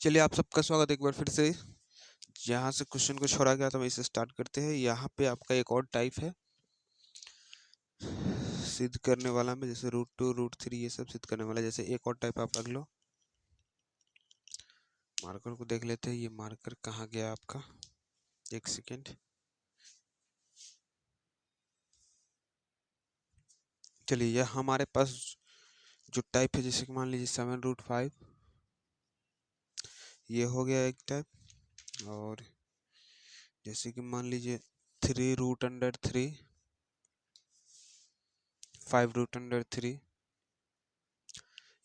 चलिए आप सबका स्वागत है एक बार फिर से। जहाँ से क्वेश्चन को छोड़ा गया था वहीं से स्टार्ट करते हैं। यहाँ पे आपका एक और टाइप है सिद्ध करने वाला में, जैसे √2 √3 ये सब सिद्ध करने वाला। जैसे एक और टाइप आप रख लो। मार्कर को देख लेते हैं, ये मार्कर कहाँ गया आपका, एक सेकेंड। चलिए यह हमारे पास जो टाइप है, जैसे कि मान लीजिए 7√5, ये हो गया एक टाइप। और जैसे कि मान लीजिए 3√3, 5√3,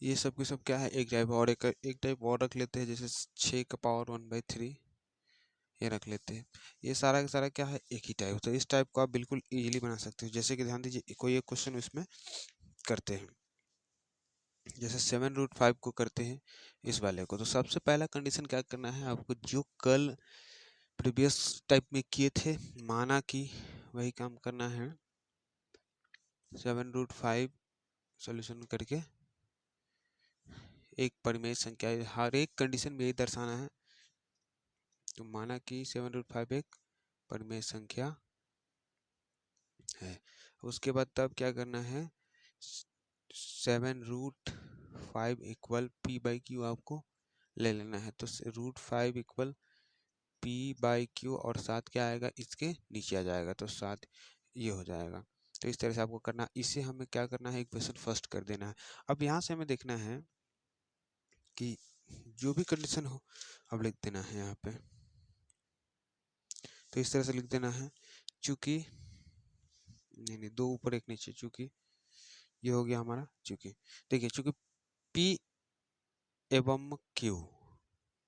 ये सब के सब क्या है, एक टाइप। और एक टाइप और रख लेते हैं, जैसे 6⁻⁴ ये रख लेते हैं। ये सारा का सारा क्या है, एक ही टाइप। तो इस टाइप को आप बिल्कुल इजीली बना सकते हो। जैसे कि ध्यान दीजिए, कोई एक क्वेश्चन इसमें करते हैं, जैसे 7√5 को करते हैं इस वाले को। तो सबसे पहला कंडीशन क्या करना है आपको, जो कल प्रीवियस टाइप में किए थे, माना कि वही काम करना है। 7√5 सोल्यूशन करके एक परिमेय संख्या, हर एक कंडीशन में यही दर्शाना है। तो माना कि 7√5 एक परिमेय संख्या है। उसके बाद तब क्या करना है, 7√5 इक्वल p/q आपको ले लेना है। तो √5 इक्वल p/q और 7 क्या आएगा, इसके नीचे आ जाएगा, तो 7 ये हो जाएगा। तो इस तरह से आपको करना, इसे हमें क्या करना है, इक्वेशन फर्स्ट कर देना है। अब यहाँ से हमें देखना है कि जो भी कंडीशन हो अब लिख देना है यहाँ पे। तो इस तरह से लिख देना है, चूंकि नहीं, दो ऊपर एक नीचे, चूंकि ये हो गया हमारा। चूंकि देखिए, चूंकि P एवं Q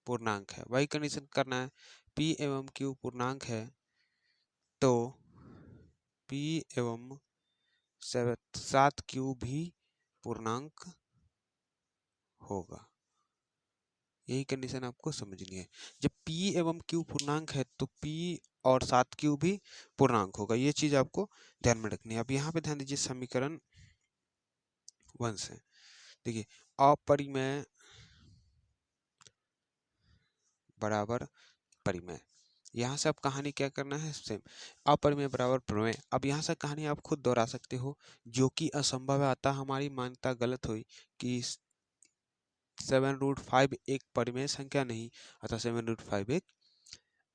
पूर्णांक है, वही कंडीशन करना है। P एवं Q पूर्णांक है तो P एवं 7Q भी पूर्णांक होगा। यही कंडीशन आपको समझनी है। जब P एवं Q पूर्णांक है तो P और 7Q भी पूर्णांक होगा। ये चीज आपको ध्यान में रखनी है। अब यहाँ पे ध्यान दीजिए, समीकरण 1 से देखिए, अपरिमेय बराबर परिमेय। यहाँ से आप कहानी क्या करना है, सेम। अपरिमेय बराबर प्रमेय। अब यहाँ से कहानी आप खुद दोहरा सकते हो, जो कि असंभव है। अतः हमारी मान्यता गलत हुई कि 7√5 एक परिमेय संख्या नहीं, अतः 7√5 एक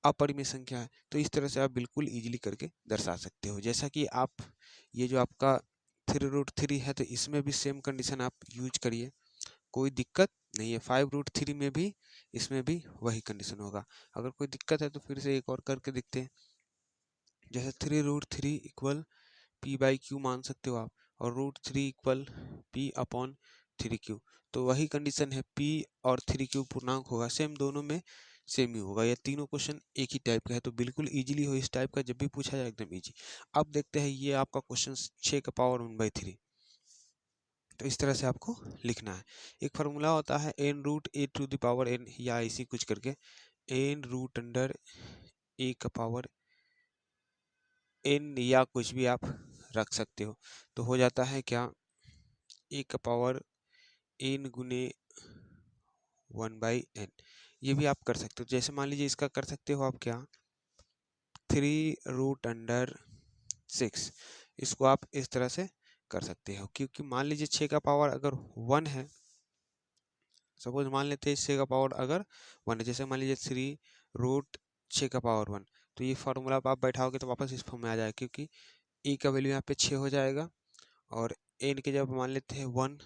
अपरिमेय संख्या है। तो इस तरह से आप बिल्कुल इजीली करके दर्शा सकते हो। जैसा कि आप ये जो आपका 3√3 है, तो इसमें भी सेम कंडीशन आप यूज करिए, कोई दिक्कत नहीं है। 5√3 में भी, इसमें भी वही कंडीशन होगा। अगर कोई दिक्कत है तो फिर से एक और करके देखते हैं। जैसे 3√3 इक्वल p/q मान सकते हो आप, और √3 इक्वल p/3q। तो वही कंडीशन है, p और 3q पूर्णांक होगा, सेम दोनों में सेम ही होगा। ये तीनों क्वेश्चन एक ही टाइप का है, तो बिल्कुल इजीली हो इस टाइप का, जब भी पूछा जाए एकदम इजी। अब देखते हैं, ये आपका क्वेश्चन 6⁻⁴ तो इस तरह से आपको लिखना है। एक फार्मूला होता है n√a⁴n, या इसी कुछ करके n√a⁴n, या कुछ भी आप रख सकते हो। तो हो जाता है क्या, a⁴n गुने 1/n। ये भी आप कर सकते हो। जैसे मान लीजिए, इसका कर सकते हो आप क्या, 3√6, इसको आप इस तरह से कर सकते हो। क्योंकि मान लीजिए 6 का पावर अगर 1 है, सपोज मान लेते हैं 6 का पावर अगर 1 है, जैसे मान लीजिए 3√6⁻1, तो ये फार्मूला आप बैठाओगे तो वापस इस फॉर्म में आ जाएगा, क्योंकि ए का वैल्यू यहाँ पे 6 हो जाएगा, और एन के जब मान लेते हैं 1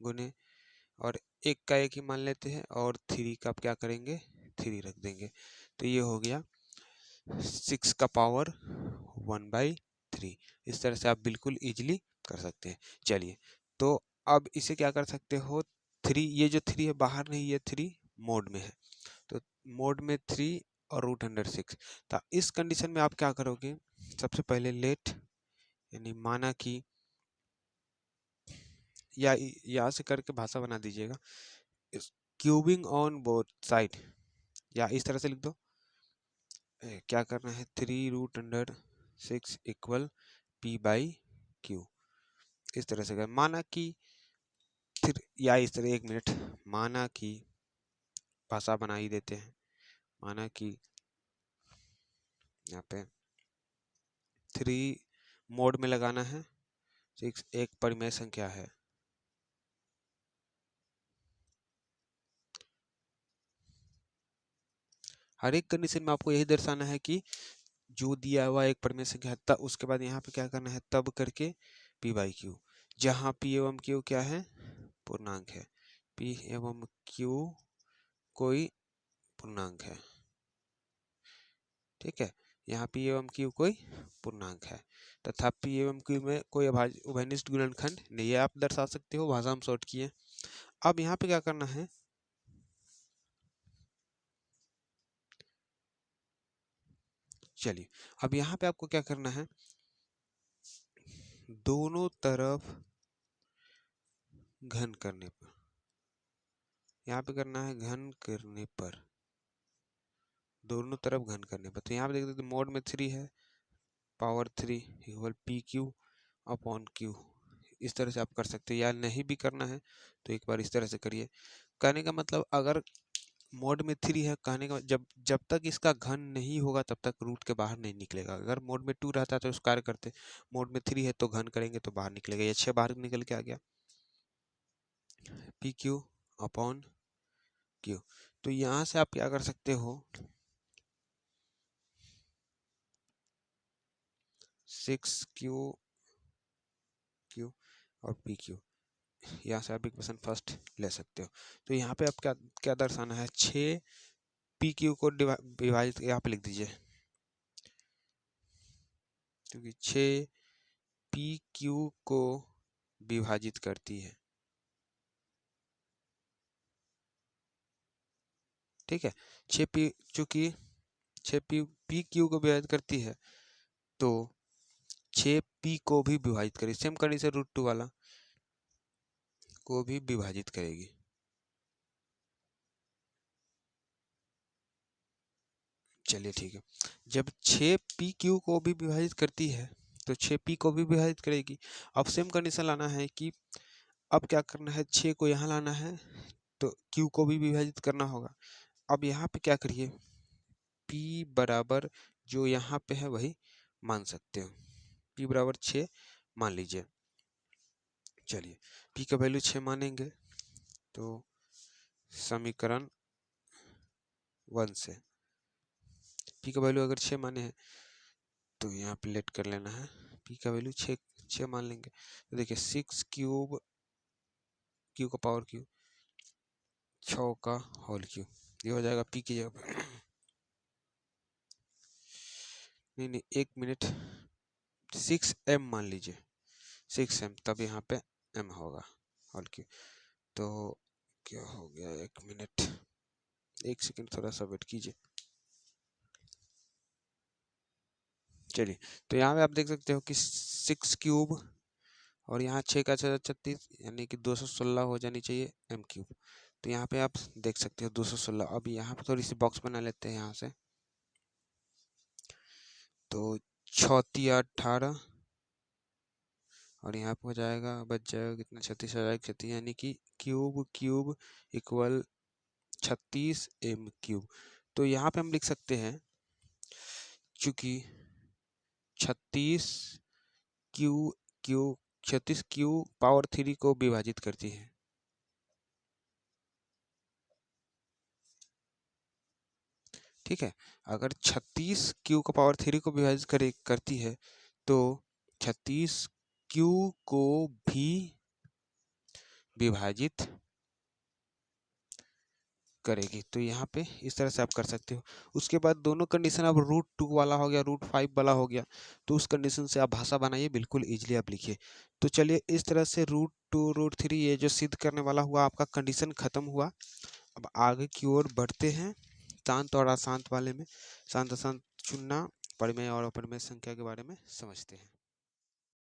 गुने, और एक का एक ही मान लेते हैं, और 3 का आप क्या करेंगे, 3 रख देंगे। तो ये हो गया 6 का पावर 1/3। इस तरह से आप बिल्कुल इजीली कर सकते हैं। चलिए, तो अब इसे क्या कर सकते हो, 3, ये जो 3 है बाहर नहीं, ये 3 मोड में है, तो मोड में 3 और √6। तो इस कंडीशन में आप क्या करोगे, सबसे पहले लेट, यानी माना कि, या यहाँ से करके भाषा बना दीजिएगा, क्यूबिंग ऑन बोथ साइड, या इस तरह से लिख दो। क्या करना है, 3√6 इक्वल p/q, इस तरह से कर। माना कि फिर, या इस तरह, 1 मिनट, माना कि भाषा बना ही देते हैं। माना कि यहाँ पे 3 मोड में लगाना है, 6 एक परिमेय संख्या है। हर एक कंडीशन में आपको यही दर्शाना है कि जो दिया हुआ एक परिमेय संख्या है, तब उसके बाद यहाँ पे क्या करना है, तब करके p बाई क्यू, जहाँ p एवं q क्या है, पूर्णांक है। p एवं q कोई पूर्णांक है, ठीक है। यहाँ p एवं q कोई पूर्णांक है तथा p एवं q में कोई उभयनिष्ठ गुणनखंड नहीं है, आप दर्शा सकते हो। भाषा हम शॉर्ट किए। अब यहाँ पे क्या करना है, चलिए अब यहाँ पे आपको क्या करना है, दोनों तरफ घन करने पर, यहाँ पे करना है घन करने पर, दोनों तरफ घन करने पर। तो यहाँ पे देख सकते मोड में 3 है, power 3 equal P Q upon Q. इस तरह से आप कर सकते हैं, या नहीं भी करना है तो एक बार इस तरह से करिए। कहने का मतलब अगर मोड में 3 है, कहने का जब तक इसका घन नहीं होगा तब तक रूट के बाहर नहीं निकलेगा। अगर मोड में 2 रहता है तो उस कार्य करते, मोड में 3 है तो घन करेंगे तो बाहर निकलेगा। ये 6 बाहर निकल के आ गया, पी क्यू अपॉन क्यू। तो यहाँ से आप क्या कर सकते हो, 6 क्यू क्यू और पी क्यू, यहाँ से आप इक्वेशन फर्स्ट ले सकते हो। तो यहाँ पे आप क्या क्या दर्शाना है, 6 पी क्यू को विभाजित यहाँ पे लिख दीजिए, क्योंकि 6 पी क्यू को विभाजित करती है, ठीक है। 6 पी, चूंकि 6 पी क्यू को विभाजित करती है तो 6 पी को भी विभाजित करेगी, सेम कंडीशन √2 वाला को भी विभाजित करेगी। चलिए ठीक है, जब 6 पी क्यू को भी विभाजित करती है तो 6 पी को भी विभाजित करेगी। अब सेम कंडीशन लाना है कि अब क्या करना है, 6 को यहाँ लाना है तो Q को भी विभाजित करना होगा। अब यहाँ पे क्या करिए, P बराबर जो यहाँ पे है वही मान सकते हो, P बराबर 6 मान लीजिए। चलिए P का वैल्यू 6 मानेंगे तो समीकरण 1 से P का वैल्यू अगर 6 माने हैं तो यहाँ पे लेट कर लेना है, P का वैल्यू 6 मान लेंगे। तो देखिए 6 क्यूब, Q का पावर क्यूब, 6 का होल क्यूब, ये हो जाएगा P की जगह पर। नहीं 1 मिनट, 6m मान लीजिए, 6m, तब यहाँ पे m होगा होल क्यूब। तो क्या हो गया, 1 मिनट 1 सेकंड, थोड़ा सा वेट कीजिए। चलिए तो यहाँ पे आप देख सकते हो कि 6 क्यूब और यहाँ 6 का 36, यानी कि 216 हो जानी चाहिए m क्यूब। तो यहाँ पे आप देख सकते हो 216। अब यहाँ पे थोड़ी सी बॉक्स बना लेते हैं यहाँ से, तो 6 18 और यहाँ पे हो जाएगा, बच जाएगा कितना, 36 हो जाएगा 36, यानी कि cube cube equal 36 m cube. तो यहाँ पे हम लिख सकते हैं, चूंकि 36 क्यू पावर 3 को विभाजित करती है, ठीक है। अगर 36 क्यू का पावर 3 को विभाजित करती है तो 36 क्यू को भी विभाजित करेगी। तो यहाँ पे इस तरह से आप कर सकते हो। उसके बाद दोनों कंडीशन अब √2 वाला हो गया, √5 वाला हो गया, तो उस कंडीशन से आप भाषा बनाइए, बिल्कुल इजीली आप लिखिए। तो चलिए इस तरह से √2 √3 ये जो सिद्ध करने वाला हुआ आपका कंडीशन खत्म हुआ। अब आगे की ओर बढ़ते हैं, शांत और अशांत वाले में। शांत अशांत चुनना, परिमेय और अपरिमेय संख्या के बारे में समझते हैं।